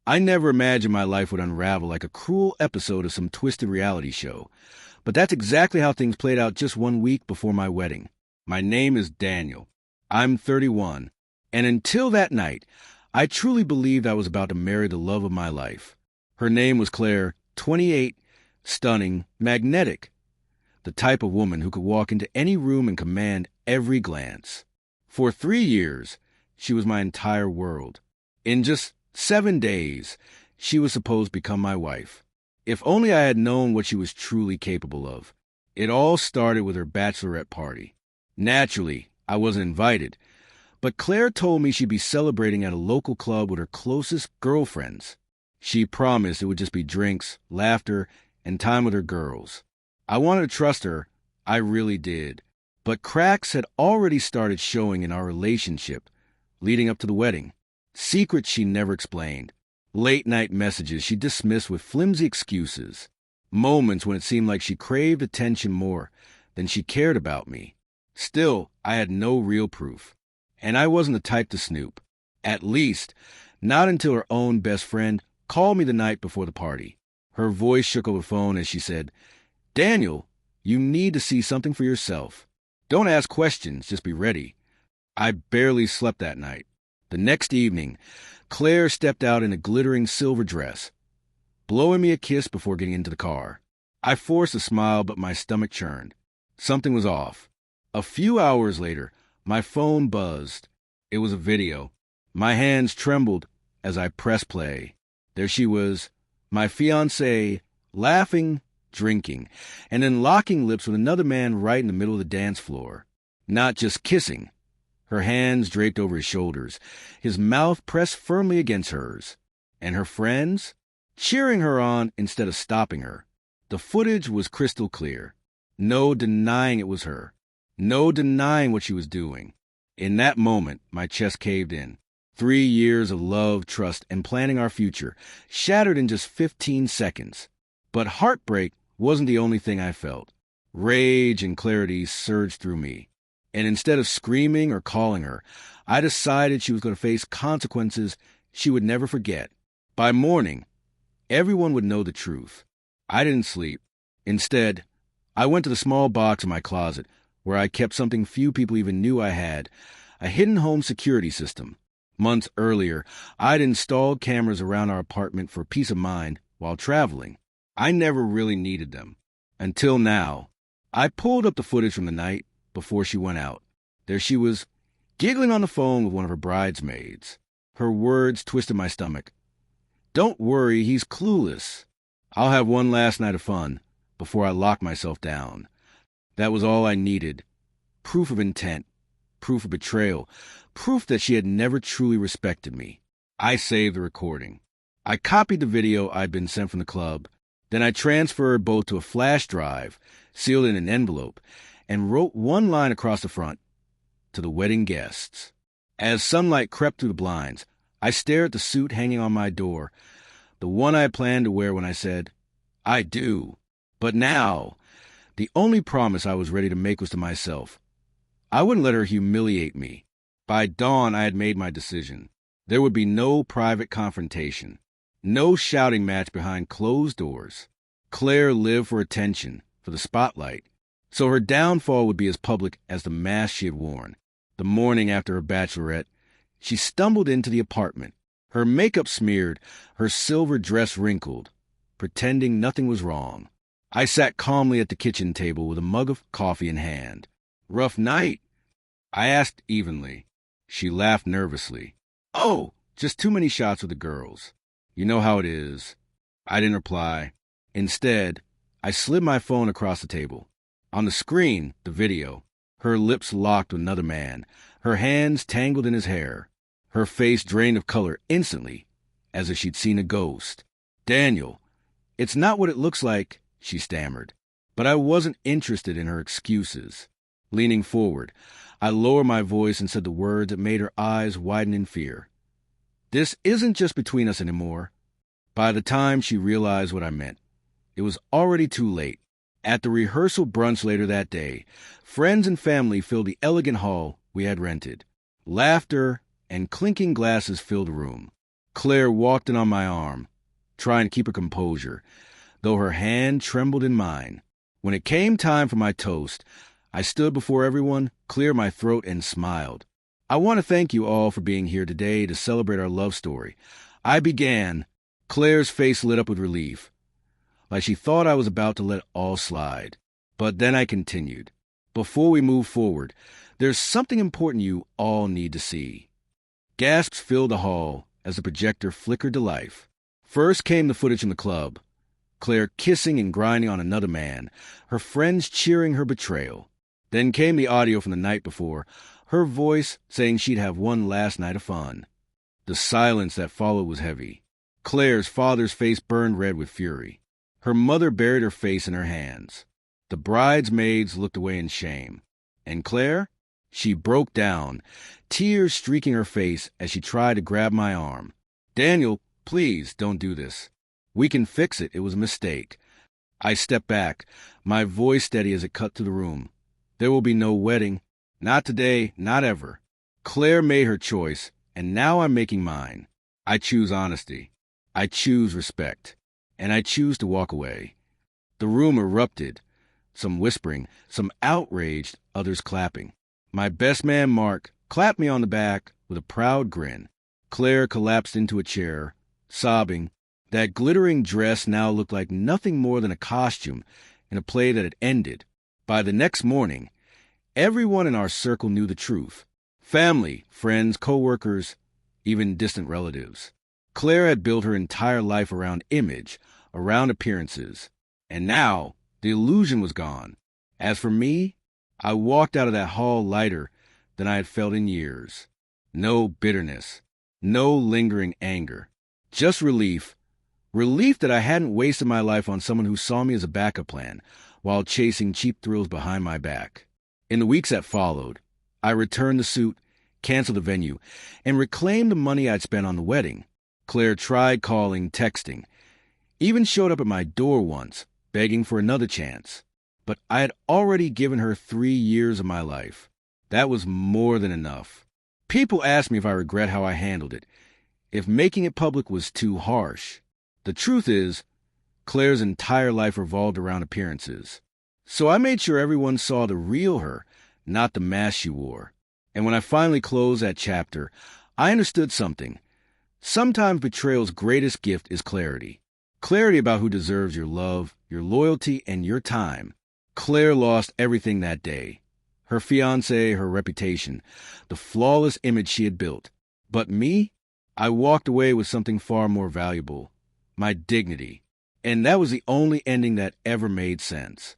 I never imagined my life would unravel like a cruel episode of some twisted reality show. But that's exactly how things played out just 1 week before my wedding. My name is Daniel. I'm 31. And until that night, I truly believed I was about to marry the love of my life. Her name was Claire, 28, stunning, magnetic. The type of woman who could walk into any room and command every glance. For 3 years, she was my entire world. In just 7 days, she was supposed to become my wife. If only I had known what she was truly capable of. It all started with her bachelorette party. Naturally, I wasn't invited, but Claire told me she'd be celebrating at a local club with her closest girlfriends. She promised it would just be drinks, laughter, and time with her girls. I wanted to trust her, I really did. But cracks had already started showing in our relationship, leading up to the wedding. Secrets she never explained. Late-night messages she dismissed with flimsy excuses. Moments when it seemed like she craved attention more than she cared about me. Still, I had no real proof. And I wasn't the type to snoop. At least, not until her own best friend called me the night before the party. Her voice shook over the phone as she said, "Daniel, you need to see something for yourself. Don't ask questions, just be ready." I barely slept that night. The next evening, Claire stepped out in a glittering silver dress, blowing me a kiss before getting into the car. I forced a smile, but my stomach churned. Something was off. A few hours later, my phone buzzed. It was a video. My hands trembled as I pressed play. There she was, my fiancée, laughing, drinking, and then locking lips with another man right in the middle of the dance floor. Not just kissing. Her hands draped over his shoulders, his mouth pressed firmly against hers. And her friends? Cheering her on instead of stopping her. The footage was crystal clear. No denying it was her. No denying what she was doing. In that moment, my chest caved in. 3 years of love, trust, and planning our future, shattered in just 15 seconds. But heartbreak wasn't the only thing I felt. Rage and clarity surged through me. And instead of screaming or calling her, I decided she was going to face consequences she would never forget. By morning, everyone would know the truth. I didn't sleep. Instead, I went to the small box in my closet, where I kept something few people even knew I had, a hidden home security system. Months earlier, I'd installed cameras around our apartment for peace of mind while traveling. I never really needed them. Until now. I pulled up the footage from the night before she went out. There she was, giggling on the phone with one of her bridesmaids. Her words twisted my stomach. "Don't worry, he's clueless. I'll have one last night of fun before I lock myself down." That was all I needed. Proof of intent. Proof of betrayal. Proof that she had never truly respected me. I saved the recording. I copied the video I'd been sent from the club. Then I transferred both to a flash drive, sealed in an envelope, and wrote one line across the front, "To the wedding guests." As sunlight crept through the blinds, I stared at the suit hanging on my door, the one I had planned to wear when I said, "I do." But now, the only promise I was ready to make was to myself. I wouldn't let her humiliate me. By dawn, I had made my decision. There would be no private confrontation, no shouting match behind closed doors. Claire lived for attention, for the spotlight. So her downfall would be as public as the mask she had worn. The morning after her bachelorette, she stumbled into the apartment, her makeup smeared, her silver dress wrinkled, pretending nothing was wrong. I sat calmly at the kitchen table with a mug of coffee in hand. "Rough night?" I asked evenly. She laughed nervously. "Oh, just too many shots with the girls. You know how it is." I didn't reply. Instead, I slid my phone across the table. On the screen, the video. Her lips locked with another man, her hands tangled in his hair. Her face drained of color instantly, as if she'd seen a ghost. "Daniel, it's not what it looks like," she stammered. But I wasn't interested in her excuses. Leaning forward, I lowered my voice and said the words that made her eyes widen in fear. "This isn't just between us anymore." By the time she realized what I meant, it was already too late. At the rehearsal brunch later that day, friends and family filled the elegant hall we had rented. Laughter and clinking glasses filled the room. Claire walked in on my arm, trying to keep her composure, though her hand trembled in mine. When it came time for my toast, I stood before everyone, cleared my throat, and smiled. I want to thank you all for being here today to celebrate our love story. I began. Claire's face lit up with relief, like she thought I was about to let it all slide. But then I continued. Before we move forward, there's something important you all need to see. Gasps filled the hall as the projector flickered to life. First came the footage from the club. Claire kissing and grinding on another man, her friends cheering her betrayal. Then came the audio from the night before, her voice saying she'd have one last night of fun. The silence that followed was heavy. Claire's father's face burned red with fury. Her mother buried her face in her hands. The bridesmaids looked away in shame. And Claire? She broke down, tears streaking her face as she tried to grab my arm. Daniel, please don't do this. We can fix it. It was a mistake. I stepped back, my voice steady as it cut through the room. There will be no wedding. Not today, not ever. Claire made her choice, and now I'm making mine. I choose honesty. I choose respect. And I choose to walk away. The room erupted. Some whispering, some outraged, others clapping. My best man, Mark, clapped me on the back with a proud grin. Claire collapsed into a chair, sobbing. That glittering dress now looked like nothing more than a costume in a play that had ended. By the next morning, everyone in our circle knew the truth. Family, friends, co-workers, even distant relatives. Claire had built her entire life around image, around appearances. And now, the illusion was gone. As for me, I walked out of that hall lighter than I had felt in years. No bitterness, no lingering anger, just relief. Relief that I hadn't wasted my life on someone who saw me as a backup plan while chasing cheap thrills behind my back. In the weeks that followed, I returned the suit, canceled the venue, and reclaimed the money I'd spent on the wedding. Claire tried calling, texting, even showed up at my door once, begging for another chance. But I had already given her 3 years of my life. That was more than enough. People ask me if I regret how I handled it, if making it public was too harsh. The truth is, Claire's entire life revolved around appearances. So I made sure everyone saw the real her, not the mask she wore. And when I finally closed that chapter, I understood something. Sometimes betrayal's greatest gift is clarity. Clarity about who deserves your love, your loyalty, and your time. Claire lost everything that day. Her fiancé, her reputation, the flawless image she had built. But me? I walked away with something far more valuable. My dignity. And that was the only ending that ever made sense.